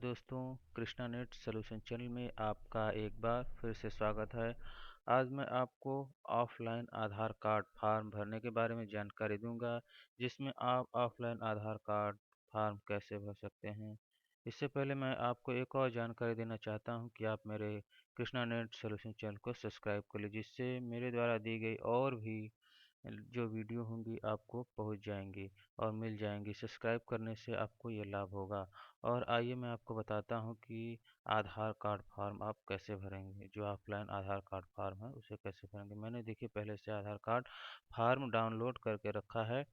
दोस्तों, Krishna net solution channel में आपका एक बार फिर से स्वागत है। आज मैं आपको ऑफलाइन आधार कार्ड फॉर्म भरने के बारे में जानकारी दूंगा, जिसमें आप ऑफलाइन आधार कार्ड फॉर्म कैसे भर सकते हैं। इससे पहले मैं आपको एक और जानकारी देना चाहता हूं कि आप मेरे कृष्णा नेट सॉल्यूशन चैनल को सब्सक्राइब कर लीजिए, जिससे मेरे द्वारा दी गई और भी जो वीडियो होंगी आपको पहुंच जाएंगी और मिल जाएंगी। सब्सक्राइब करने से आपको ये लाभ होगा। और आइए मैं आपको बताता हूं कि आधार कार्ड फॉर्म आप कैसे भरेंगे। जो ऑफलाइन आधार कार्ड फॉर्म है उसे कैसे भरेंगे। मैंने देखिए पहले से आधार कार्ड फॉर्म डाउनलोड करके रखा है।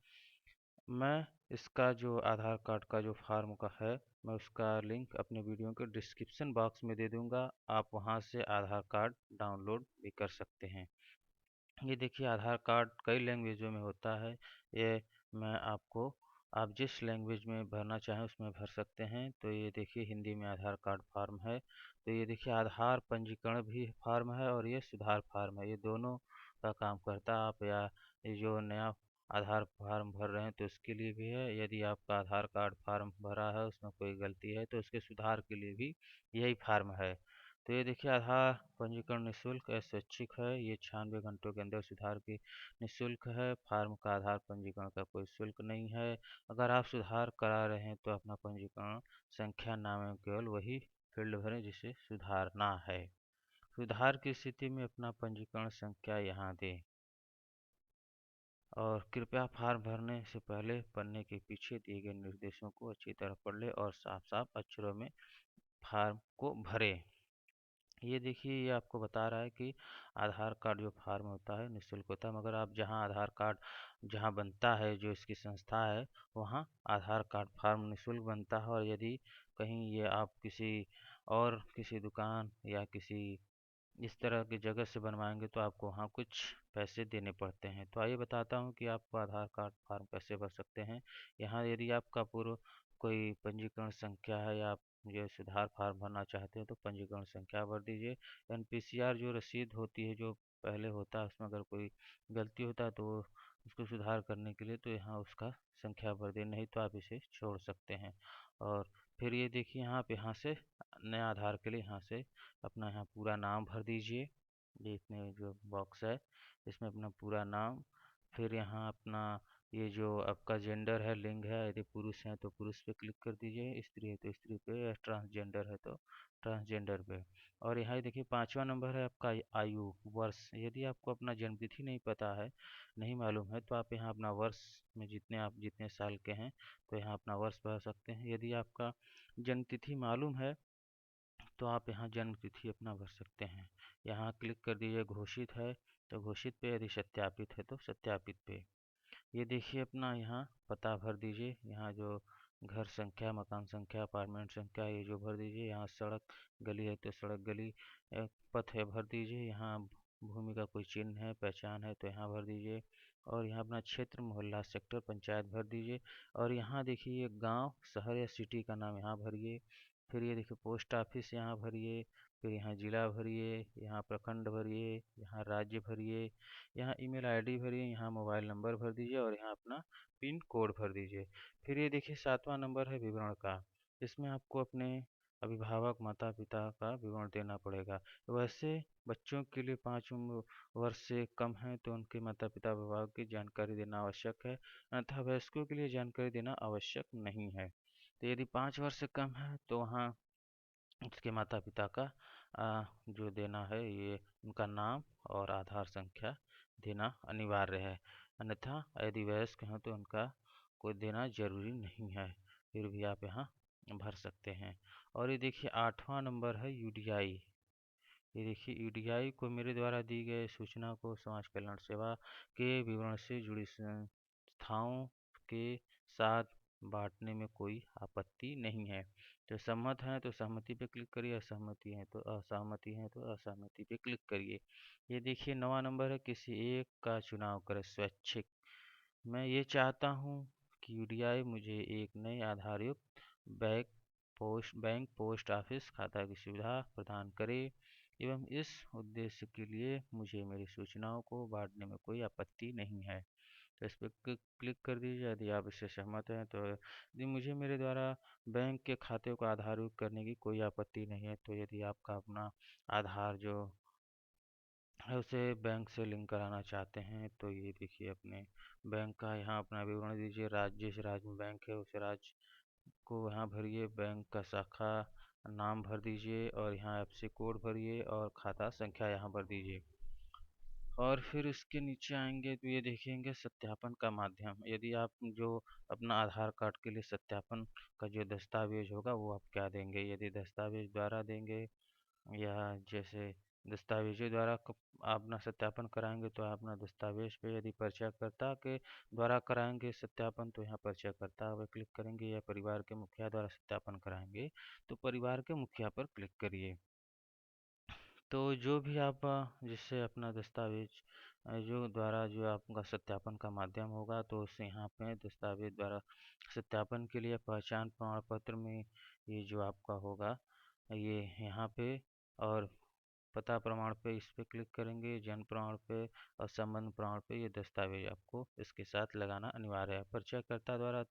मैं इसका जो आधार कार्ड का जो फॉर्म का है, मैं उसका लिंक अपने वीडियो के डिस्क्रिप्शन बॉक्स में दे दूंगा। आप वहां से आधार कार्ड डाउनलोड भी कर सकते हैं। ये देखिए आधार कार्ड कई लैंग्वेजों में होता है। ये मैं आपको आप जिस लैंग्वेज में भरना चाहें उसमें भर सकते हैं। तो ये देखिए हिंदी में आधार कार्ड फॉर्म है। तो ये देखिए आधार पंजीकरण भी फॉर्म है और ये सुधार फॉर्म है। ये दोनों का काम करता है। आप या ये जो नया आधार फॉर्म भर रहे हैं तो उसके लिए भी है। यदि आपका आधार कार्ड फॉर्म भरा है उसमें कोई गलती है तो उसके सुधार के लिए भी यही फॉर्म है। तो ये देखिए आधार पंजीकरण निःशुल्क स्वैच्छिक है। ये 96 घंटों के अंदर सुधार की निःशुल्क है। फार्म का आधार पंजीकरण का कोई शुल्क नहीं है। अगर आप सुधार करा रहे हैं तो अपना पंजीकरण संख्या नाम में केवल वही फील्ड भरें जिसे सुधारना है। सुधार की स्थिति में अपना पंजीकरण संख्या यहाँ दें। और कृपया फार्म भरने से पहले पन्ने के पीछे दिए गए निर्देशों को अच्छी तरह पढ़ लें और साफ साफ अक्षरों में फार्म को भरें। ये देखिए ये आपको बता रहा है कि आधार कार्ड जो फार्म होता है निःशुल्क होता है, मगर आप जहां आधार कार्ड जहां बनता है, जो इसकी संस्था है, वहां आधार कार्ड फार्म निःशुल्क बनता है। और यदि कहीं ये आप किसी दुकान या किसी इस तरह की जगह से बनवाएंगे तो आपको वहाँ कुछ पैसे देने पड़ते हैं। तो आइए बताता हूँ कि आपको आधार कार्ड फार्म कैसे भर सकते हैं। यहाँ यदि आपका पूर्व कोई पंजीकरण संख्या है या आप जो सुधार फार्म भरना चाहते हैं तो पंजीकरण संख्या भर दीजिए। एनपीसीआर जो रसीद होती है जो पहले होता है, उसमें अगर कोई गलती होता है तो उसको सुधार करने के लिए तो यहाँ उसका संख्या भर दें, नहीं तो आप इसे छोड़ सकते हैं। और फिर ये देखिए यहाँ से नए आधार के लिए यहाँ से अपना यहाँ पूरा नाम भर दीजिए। ये इसमें जो बॉक्स है इसमें अपना पूरा नाम, फिर यहाँ अपना ये जो आपका जेंडर है, लिंग है, यदि पुरुष है तो पुरुष पे क्लिक कर दीजिए, स्त्री है तो स्त्री पे, या ट्रांसजेंडर है तो ट्रांसजेंडर पे। और यहाँ देखिए 5वां नंबर है आपका आयु वर्ष। यदि आपको अपना जन्मतिथि नहीं पता है, नहीं मालूम है, तो आप यहाँ अपना वर्ष में जितने साल के हैं तो यहाँ अपना वर्ष भर सकते हैं। यदि आपका जन्मतिथि मालूम है तो आप यहाँ जन्म तिथि अपना भर सकते हैं। यहाँ क्लिक कर दीजिए घोषित है तो घोषित पे, यदि सत्यापित है तो सत्यापित पे। ये देखिए अपना यहाँ पता भर दीजिए। यहाँ जो घर संख्या, मकान संख्या, अपार्टमेंट संख्या, ये जो भर दीजिए। यहाँ सड़क गली है तो सड़क गली, पथ है भर दीजिए। यहाँ भूमि का कोई चिन्ह है, पहचान है तो यहाँ भर दीजिए। और यहाँ अपना क्षेत्र, मोहल्ला, सेक्टर, पंचायत भर दीजिए। और यहाँ देखिए गांव, शहर या सिटी का नाम यहाँ भरिए। फिर ये देखिए पोस्ट ऑफिस यहाँ भरिए। फिर यहाँ जिला भरिए, यहाँ प्रखंड भरिए, यहाँ राज्य भरिए, यहाँ ईमेल आईडी भरिए, यहाँ मोबाइल नंबर भर दीजिए और यहाँ अपना पिन कोड भर दीजिए। फिर ये देखिए 7वां नंबर है विवरण का। इसमें आपको अपने अभिभावक माता पिता का विवरण देना पड़ेगा। वैसे बच्चों के लिए 5 वर्ष से कम है तो उनके माता पिता अभिभावक की जानकारी देना आवश्यक है, अन्यथा वयस्कों के लिए जानकारी देना आवश्यक नहीं है। तो यदि 5 वर्ष से कम है तो वहाँ उसके माता पिता का जो देना है, ये उनका नाम और आधार संख्या देना अनिवार्य है। अन्यथा यदि वयस्क हैं तो उनका कोई देना जरूरी नहीं है, फिर भी आप यहाँ भर सकते हैं। और ये देखिए 8वां नंबर है यूडीआई। ये देखिए यूडीआई को मेरे द्वारा दी गई सूचना को समाज कल्याण सेवा के विवरण से जुड़ी संस्थाओं के साथ बांटने में कोई आपत्ति नहीं है। तो सहमत हैं तो सहमति पे क्लिक करिए, असहमति है तो असहमति पे क्लिक करिए। ये देखिए 9वां नंबर है किसी एक का चुनाव करें स्वैच्छिक। मैं ये चाहता हूँ कि यूडीआई मुझे एक नए आधार युक्त बैंक पोस्ट ऑफिस खाता की सुविधा प्रदान करे एवं इस उद्देश्य के लिए मुझे मेरी सूचनाओं को बांटने में कोई आपत्ति नहीं है। तो इस पे क्लिक कर दीजिए यदि आप इससे सहमत हैं। तो यदि मुझे मेरे द्वारा बैंक के खाते को आधारयुक्त करने की कोई आपत्ति नहीं है, तो यदि आपका अपना आधार जो है उसे बैंक से लिंक कराना चाहते हैं, तो ये देखिए अपने बैंक का यहाँ अपना विवरण दीजिए, राज्य जिस राज्य में बैंक है उस राज्य को यहाँ भरिए, बैंक का शाखा नाम भर दीजिए और यहाँ एफसी कोड भरिए और खाता संख्या यहाँ भर दीजिए। और फिर इसके नीचे आएंगे तो ये देखेंगे सत्यापन का माध्यम। यदि आप जो अपना आधार कार्ड के लिए सत्यापन का जो दस्तावेज होगा वो आप क्या देंगे, यदि दस्तावेज द्वारा देंगे या जैसे दस्तावेजों द्वारा आप अपना सत्यापन कराएंगे तो अपना दस्तावेज पे, यदि परिचयकर्ता के द्वारा कराएंगे सत्यापन तो यहाँ परिचयकर्ता पर क्लिक करेंगे, या परिवार के मुखिया द्वारा सत्यापन कराएंगे तो परिवार के मुखिया पर क्लिक करिए। तो जो भी आप जिससे अपना दस्तावेज जो द्वारा जो आपका सत्यापन का माध्यम होगा, तो उसे यहाँ पे दस्तावेज द्वारा सत्यापन के लिए पहचान प्रमाण पत्र में ये जो आपका होगा ये यहाँ पे, और पता प्रमाण पे इस पे क्लिक करेंगे, जन्म प्रमाण पे और संबंध प्रमाण पे ये दस्तावेज आपको इसके साथ लगाना अनिवार्य है। परिचयकर्ता द्वारा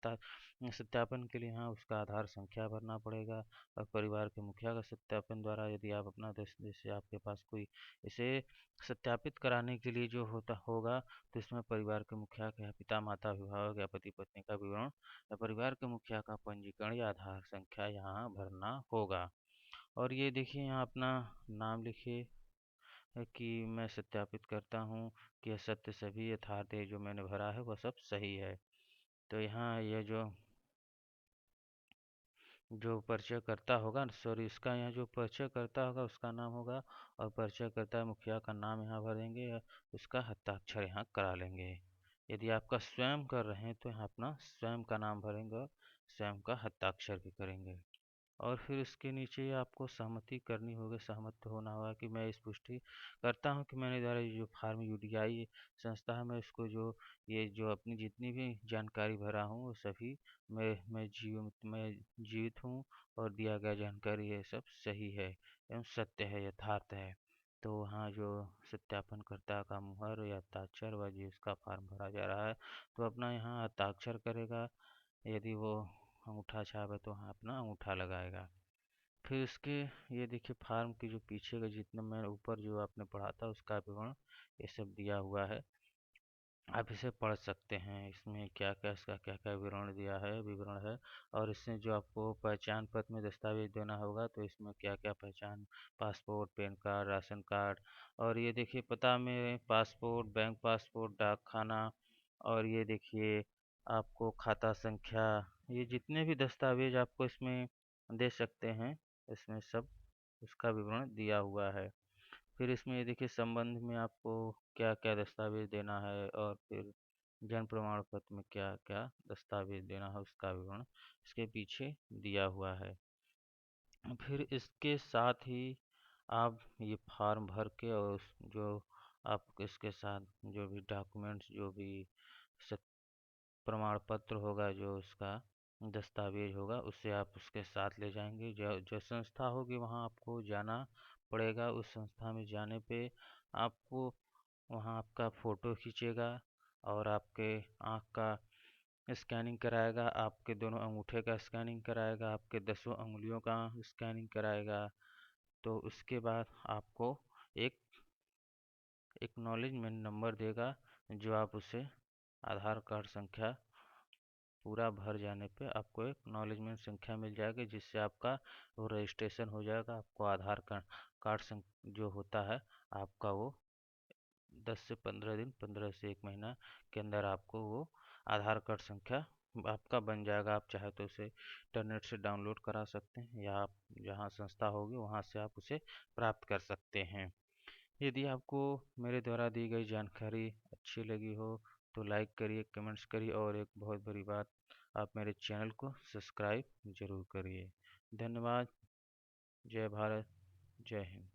सत्यापन के लिए यहाँ उसका आधार संख्या भरना पड़ेगा, और परिवार के मुखिया का सत्यापन द्वारा यदि आप अपना जैसे आपके पास कोई इसे सत्यापित कराने के लिए जो होता होगा, तो इसमें परिवार के मुखिया का पिता माता अभिभावक या पति पत्नी का विवरण या परिवार के मुखिया का पंजीकरण या आधार संख्या यहाँ भरना होगा। और ये देखिए यहाँ अपना नाम लिखिए कि मैं सत्यापित करता हूँ कि यह सत्य सभी यथार्थ है, जो मैंने भरा है वह सब सही है। तो यहाँ यह जो परिचय करता होगा, सॉरी इसका यहाँ जो परिचय करता होगा उसका नाम होगा, और परिचय करता मुखिया का नाम यहाँ भरेंगे, या उसका हस्ताक्षर यहाँ करा लेंगे। यदि आपका स्वयं कर रहे हैं तो यहाँ अपना स्वयं का नाम भरेंगे और स्वयं का हस्ताक्षर भी करेंगे। और फिर इसके नीचे आपको सहमति करनी होगी, सहमत होना होगा कि मैं इस पुष्टि करता हूँ कि मैंने द्वारा जो फार्म यूडीआई संस्था है, मैं इसको जो ये जो अपनी जितनी भी जानकारी भरा हूँ वो सभी मैं जीवित हूँ और दिया गया जानकारी ये सब सही है एवं सत्य है, यथार्थ है। तो वहाँ जो सत्यापनकर्ता का मुहर या हस्ताक्षर व जिसका फार्म भरा जा रहा है तो अपना यहाँ हस्ताक्षर करेगा, यदि वो अंगूठा छाप है तो वहाँ अपना अंगूठा लगाएगा। फिर इसके ये देखिए फार्म की जो पीछे का जितना मैं ऊपर जो आपने पढ़ा था उसका विवरण ये सब दिया हुआ है, आप इसे पढ़ सकते हैं। इसमें क्या क्या इसका क्या क्या विवरण है। और इसमें जो आपको पहचान पत्र में दस्तावेज देना होगा तो इसमें क्या क्या पहचान, passport, pan card, ration card, और ये देखिए पता में पासपोर्ट, बैंक पासपोर्ट, डाक खाना, और ये देखिए आपको खाता संख्या, ये जितने भी दस्तावेज आपको इसमें दे सकते हैं इसमें सब उसका विवरण दिया हुआ है। फिर इसमें ये देखिए संबंध में आपको क्या क्या दस्तावेज देना है, और फिर जन्म प्रमाण पत्र में क्या क्या दस्तावेज देना है उसका विवरण इसके पीछे दिया हुआ है। फिर इसके साथ ही आप ये फॉर्म भर के और जो आप इसके साथ जो भी डॉक्यूमेंट्स जो भी प्रमाण पत्र होगा, जो उसका दस्तावेज होगा उसे आप उसके साथ ले जाएंगे। जो जो संस्था होगी वहाँ आपको जाना पड़ेगा। उस संस्था में जाने पे आपको वहाँ आपका फ़ोटो खींचेगा और आपके आँख का स्कैनिंग कराएगा, आपके दोनों अंगूठे का स्कैनिंग कराएगा, आपके 10 उंगलियों का स्कैनिंग कराएगा। तो उसके बाद आपको एक एक्नॉलेजमेंट नंबर देगा, जो आप उसे आधार कार्ड संख्या पूरा भर जाने पे आपको एक एक्नॉलेजमेंट संख्या मिल जाएगी, जिससे आपका वो रजिस्ट्रेशन हो जाएगा। आपको आधार कार्ड जो होता है आपका वो 10 से 15 दिन, 15 से 1 महीना के अंदर आपको वो आधार कार्ड संख्या आपका बन जाएगा। आप चाहे तो उसे इंटरनेट से डाउनलोड करा सकते हैं, या आप जहाँ संस्था होगी वहाँ से आप उसे प्राप्त कर सकते हैं। यदि आपको मेरे द्वारा दी गई जानकारी अच्छी लगी हो तो लाइक करिए, कमेंट्स करिए, और एक बहुत बड़ी बात, आप मेरे चैनल को सब्सक्राइब जरूर करिए। धन्यवाद। जय भारत, जय हिंद।